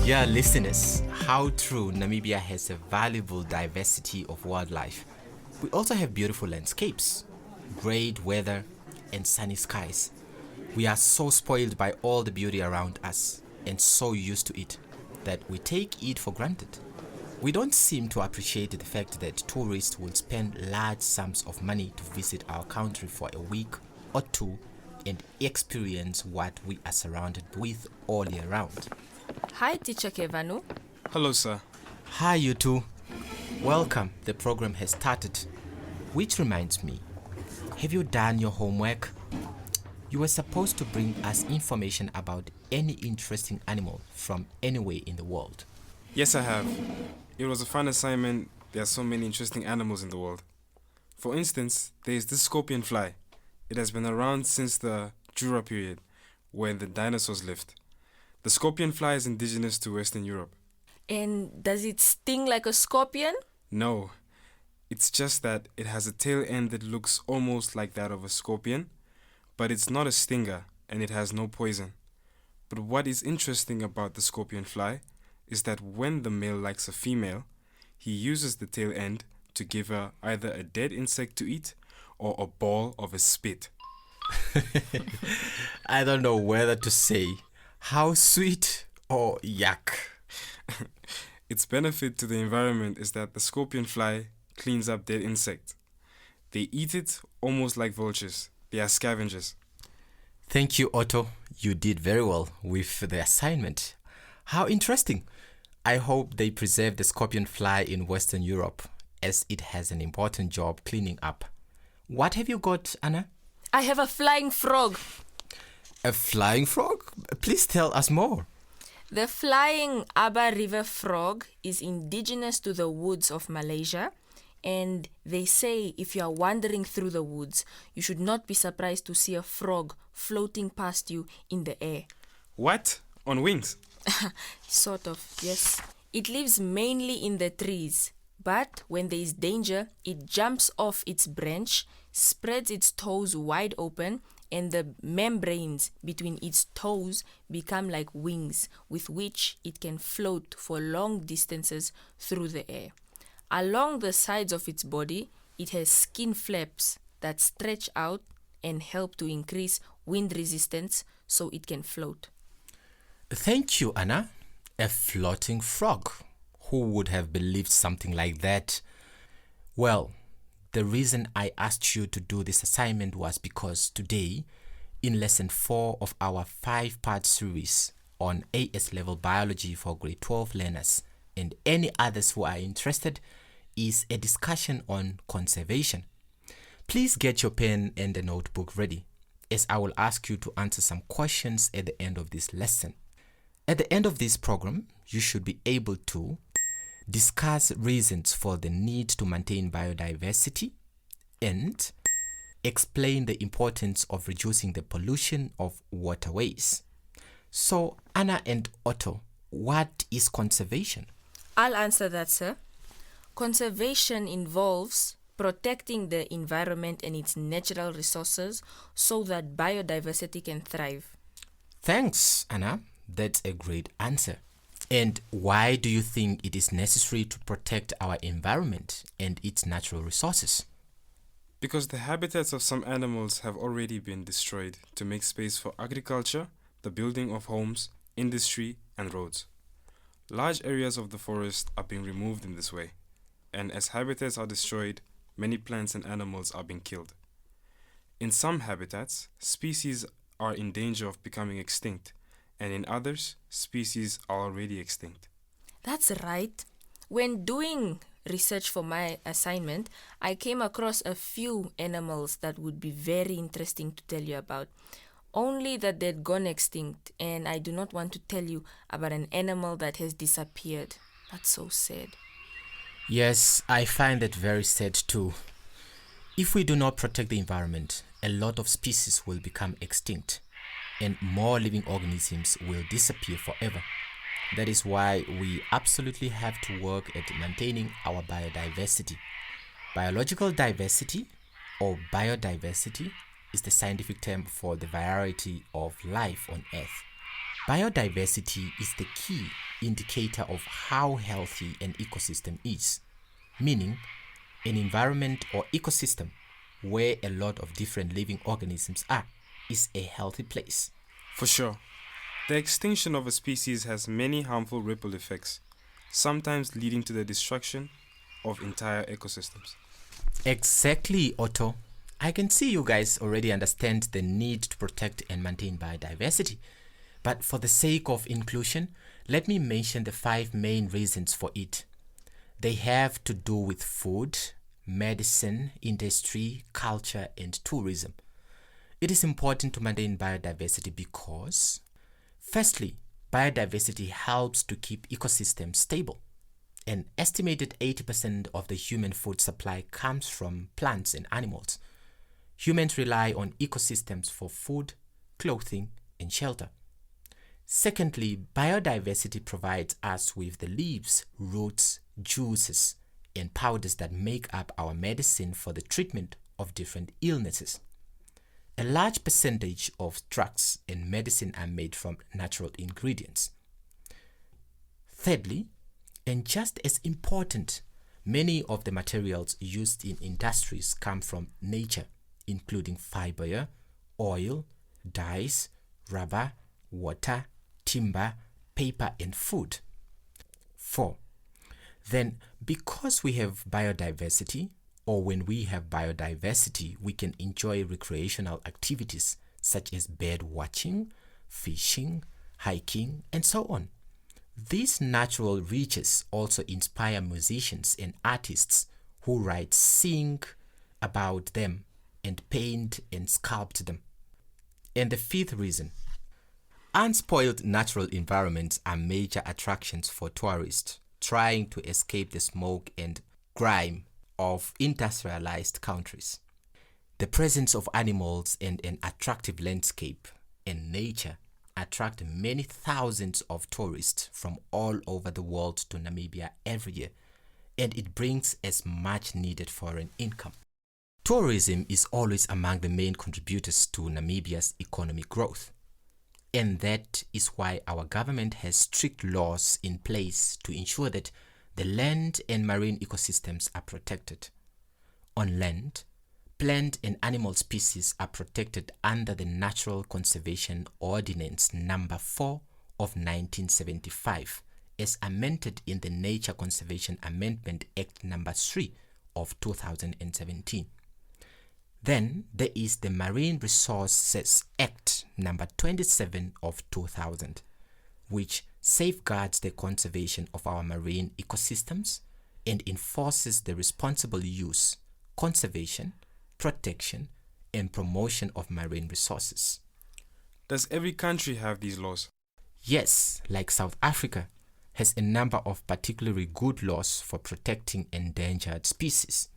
Yeah, listeners, how true Namibia has a valuable diversity of wildlife. We also have beautiful landscapes, great weather, and sunny skies. We are so spoiled by all the beauty around us and so used to it that we take it for granted. We don't seem to appreciate the fact that tourists will spend large sums of money to visit our country for a week or two and experience what we are surrounded with all year round. Hi, Teacher Kevanu. Hello, sir. Hi, you two. Welcome. The program has started. Which reminds me, have you done your homework? You were supposed to bring us information about any interesting animal from anywhere in the world. Yes, I have. It was a fun assignment. There are so many interesting animals in the world. For instance, there is this scorpion fly. It has been around since the Jura period, when the dinosaurs lived. The scorpion fly is indigenous to Western Europe. And does it sting like a scorpion? No, it's just that it has a tail end that looks almost like that of a scorpion, but it's not a stinger and it has no poison. But what is interesting about the scorpion fly is that when the male likes a female, he uses the tail end to give her either a dead insect to eat or a ball of his spit. I don't know whether to say how sweet or yuck. Its benefit to the environment is that the scorpion fly cleans up dead insects. They eat it almost like vultures. They are scavengers. Thank you, Otto. You did very well with the assignment. How interesting. I hope they preserve the scorpion fly in Western Europe, as it has an important job cleaning up. What have you got, Anna? I have a flying frog. A flying frog? Please tell us more. The flying Aba River frog is indigenous to the woods of Malaysia, and they say if you are wandering through the woods, you should not be surprised to see a frog floating past you in the air. What? On wings? Sort of, yes. It lives mainly in the trees, but when there is danger, it jumps off its branch, spreads its toes wide open, and the membranes between its toes become like wings with which it can float for long distances through the air. Along the sides of its body, it has skin flaps that stretch out and help to increase wind resistance so it can float. Thank you, Anna. A floating frog. Who would have believed something like that? Well, the reason I asked you to do this assignment was because today, in lesson 4 of our 5-part series on AS level biology for grade 12 learners and any others who are interested, is a discussion on conservation. Please get your pen and a notebook ready, as I will ask you to answer some questions at the end of this lesson. At the end of this program, you should be able to discuss reasons for the need to maintain biodiversity and explain the importance of reducing the pollution of waterways. So, Anna and Otto, what is conservation? I'll answer that, sir. Conservation involves protecting the environment and its natural resources so that biodiversity can thrive. Thanks, Anna. That's a great answer. And why do you think it is necessary to protect our environment and its natural resources? Because the habitats of some animals have already been destroyed to make space for agriculture, the building of homes, industry, and roads. Large areas of the forest are being removed in this way, and as habitats are destroyed, many plants and animals are being killed. In some habitats, species are in danger of becoming extinct, and in others, species are already extinct. That's right. When doing research for my assignment, I came across a few animals that would be very interesting to tell you about. Only that they'd gone extinct, and I do not want to tell you about an animal that has disappeared. That's so sad. Yes, I find that very sad too. If we do not protect the environment, a lot of species will become extinct, and more living organisms will disappear forever. That is why we absolutely have to work at maintaining our biodiversity. Biological diversity, or biodiversity, is the scientific term for the variety of life on Earth. Biodiversity is the key indicator of how healthy an ecosystem is, meaning an environment or ecosystem where a lot of different living organisms are is a healthy place. For sure. The extinction of a species has many harmful ripple effects, sometimes leading to the destruction of entire ecosystems. Exactly, Otto. I can see you guys already understand the need to protect and maintain biodiversity. But for the sake of inclusion, let me mention the 5 main reasons for it. They have to do with food, medicine, industry, culture, and tourism. It is important to maintain biodiversity because, firstly, biodiversity helps to keep ecosystems stable. An estimated 80% of the human food supply comes from plants and animals. Humans rely on ecosystems for food, clothing, and shelter. Secondly, biodiversity provides us with the leaves, roots, juices, and powders that make up our medicine for the treatment of different illnesses. A large percentage of drugs and medicine are made from natural ingredients. Thirdly, and just as important, many of the materials used in industries come from nature, including fiber, oil, dyes, rubber, water, timber, paper, and food. 4. Then, because we have biodiversity, or when we have biodiversity, we can enjoy recreational activities such as bird watching, fishing, hiking, and so on. These natural riches also inspire musicians and artists who write, sing about them, and paint and sculpt them. And the 5th reason, unspoiled natural environments are major attractions for tourists trying to escape the smoke and grime of industrialized countries. The presence of animals and an attractive landscape and nature attract many thousands of tourists from all over the world to Namibia every year, and it brings as much needed foreign income. Tourism is always among the main contributors to Namibia's economic growth, and that is why our government has strict laws in place to ensure that the land and marine ecosystems are protected. On land, plant and animal species are protected under the Natural Conservation Ordinance Number 4 of 1975, as amended in the Nature Conservation Amendment Act Number 3 of 2017. Then there is the Marine Resources Act Number 27 of 2000, which safeguards the conservation of our marine ecosystems and enforces the responsible use, conservation, protection, and promotion of marine resources. Does every country have these laws? Yes, like South Africa has a number of particularly good laws for protecting endangered species.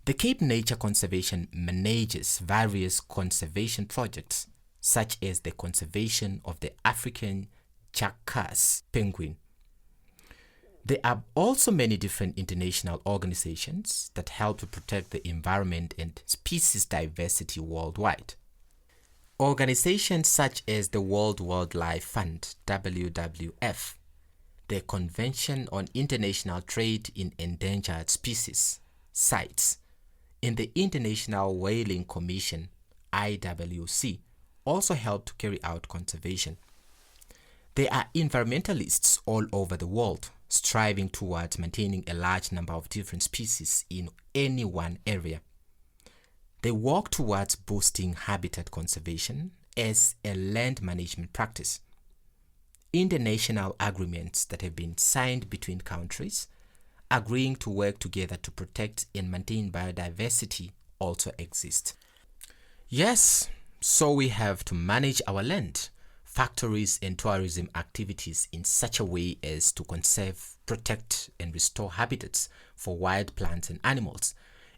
The Cape Nature Conservation manages various conservation projects, such as the conservation of the African jackass penguin. There are also many different international organizations that help to protect the environment and species diversity worldwide. Organizations such as the World Wildlife Fund, WWF, the Convention on International Trade in Endangered Species, CITES, and the International Whaling Commission, IWC, also help to carry out conservation. There are environmentalists all over the world striving towards maintaining a large number of different species in any one area. They work towards boosting habitat conservation as a land management practice. International agreements that have been signed between countries agreeing to work together to protect and maintain biodiversity also exist. Yes, so we have to manage our land, factories, and tourism activities in such a way as to conserve, protect, and restore habitats for wild plants and animals,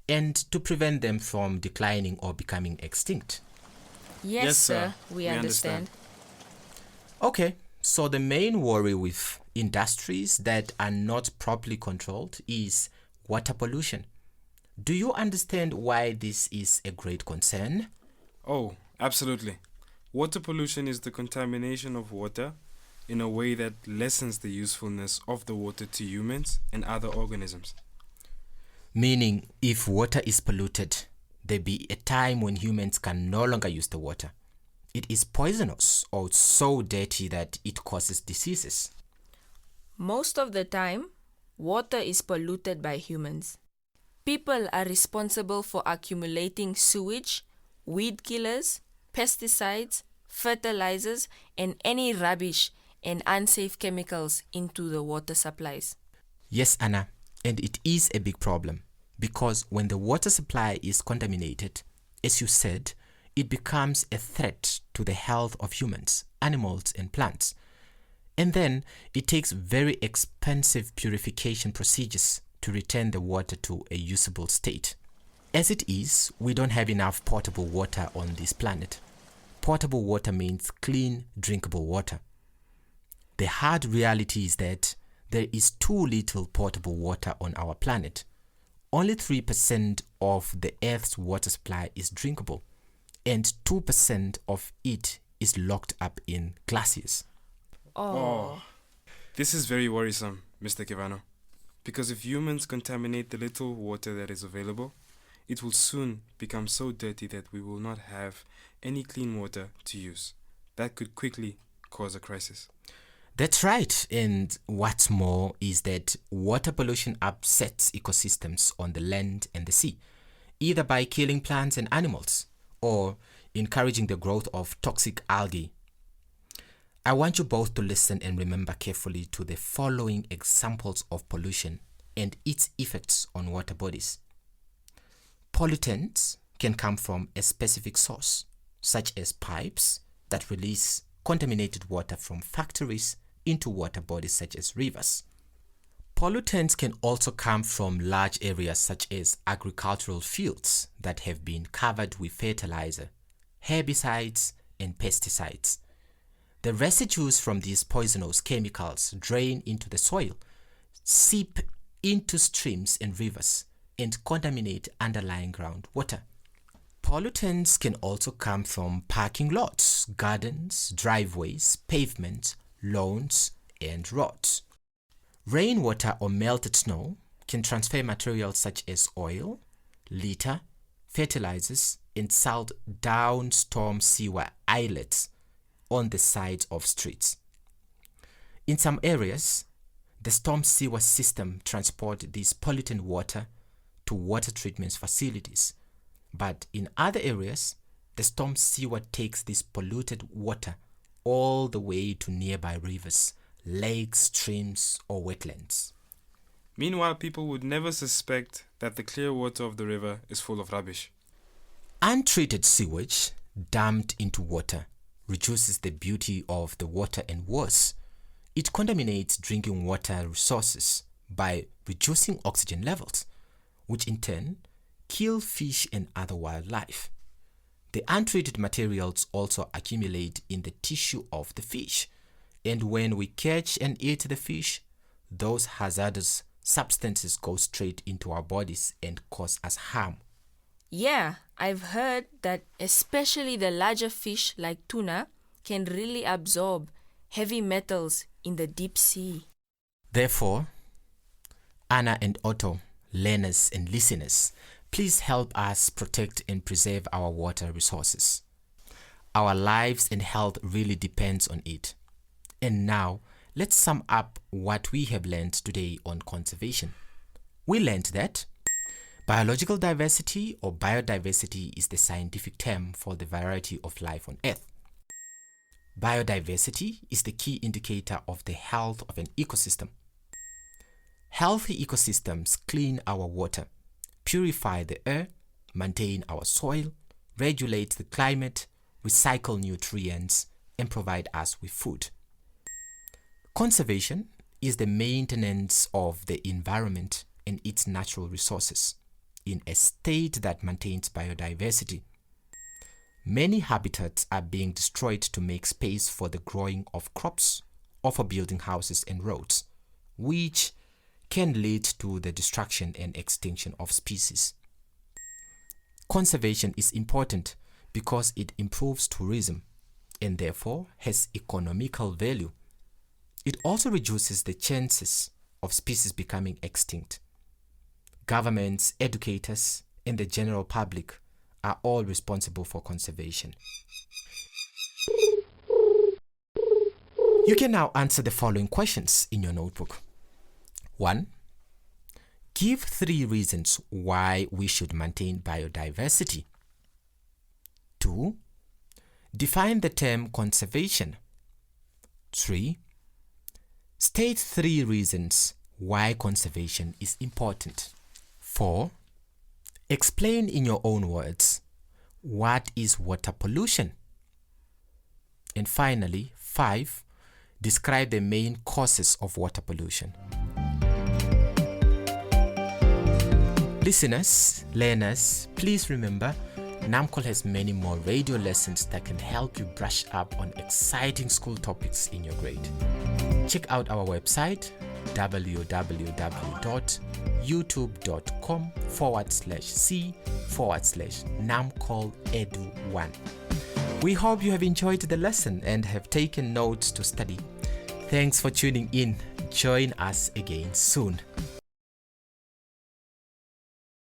and to prevent them from declining or becoming extinct. Yes, sir, we understand. Okay, so the main worry with industries that are not properly controlled is water pollution. Do you understand why this is a great concern? Oh, absolutely. Water pollution is the contamination of water in a way that lessens the usefulness of the water to humans and other organisms. Meaning, if water is polluted, there be a time when humans can no longer use the water. It is poisonous or so dirty that it causes diseases. Most of the time, water is polluted by humans. People are responsible for accumulating sewage, weed killers, pesticides, fertilizers, and any rubbish and unsafe chemicals into the water supplies. Yes, Anna, and it is a big problem because when the water supply is contaminated, as you said, it becomes a threat to the health of humans, animals, and plants. And then it takes very expensive purification procedures to return the water to a usable state. As it is, we don't have enough potable water on this planet. Potable water means clean, drinkable water. The hard reality is that there is too little potable water on our planet. Only 3% of the Earth's water supply is drinkable, and 2% of it is locked up in glaciers. Oh. This is very worrisome, Mr. Kevano, because if humans contaminate the little water that is available, it will soon become so dirty that we will not have any clean water to use. That could quickly cause a crisis. That's right, and what's more is that water pollution upsets ecosystems on the land and the sea, either by killing plants and animals or encouraging the growth of toxic algae. I want you both to listen and remember carefully to the following examples of pollution and its effects on water bodies. Pollutants can come from a specific source, such as pipes that release contaminated water from factories into water bodies such as rivers. Pollutants can also come from large areas such as agricultural fields that have been covered with fertilizer, herbicides, and pesticides. The residues from these poisonous chemicals drain into the soil, seep into streams and rivers, and contaminate underlying groundwater. Pollutants can also come from parking lots, gardens, driveways, pavements, lawns, and roads. Rainwater or melted snow can transfer materials such as oil, litter, fertilizers, and salt down storm sewer islets on the sides of streets. In some areas, the storm sewer system transports this pollutant water to water treatment facilities, but in other areas, the storm sewer takes this polluted water all the way to nearby rivers, lakes, streams, or wetlands. Meanwhile, people would never suspect that the clear water of the river is full of rubbish. Untreated sewage dumped into water reduces the beauty of the water, and worse, it contaminates drinking water resources by reducing oxygen levels, which in turn kill fish and other wildlife. The untreated materials also accumulate in the tissue of the fish, and when we catch and eat the fish, those hazardous substances go straight into our bodies and cause us harm. Yeah, I've heard that especially the larger fish like tuna can really absorb heavy metals in the deep sea. Therefore, Anna and Otto, learners and listeners, please help us protect and preserve our water resources. Our lives and health really depends on it. And now, let's sum up what we have learned today on conservation. We learned that biological diversity or biodiversity is the scientific term for the variety of life on Earth. Biodiversity is the key indicator of the health of an ecosystem. Healthy ecosystems clean our water, purify the air, maintain our soil, regulate the climate, recycle nutrients, and provide us with food. Conservation is the maintenance of the environment and its natural resources in a state that maintains biodiversity. Many habitats are being destroyed to make space for the growing of crops or for building houses and roads, which can lead to the destruction and extinction of species. Conservation is important because it improves tourism and therefore has economical value. It also reduces the chances of species becoming extinct. Governments, educators, and the general public are all responsible for conservation. You can now answer the following questions in your notebook. 1. Give 3 reasons why we should maintain biodiversity. 2. Define the term conservation. 3. State 3 reasons why conservation is important. 4. Explain in your own words what is water pollution. And finally, 5. Describe the main causes of water pollution. Listeners, learners, please remember, NAMCOL has many more radio lessons that can help you brush up on exciting school topics in your grade. Check out our website www.youtube.com/c/NAMCOL Edu1. We hope you have enjoyed the lesson and have taken notes to study. Thanks for tuning in. Join us again soon.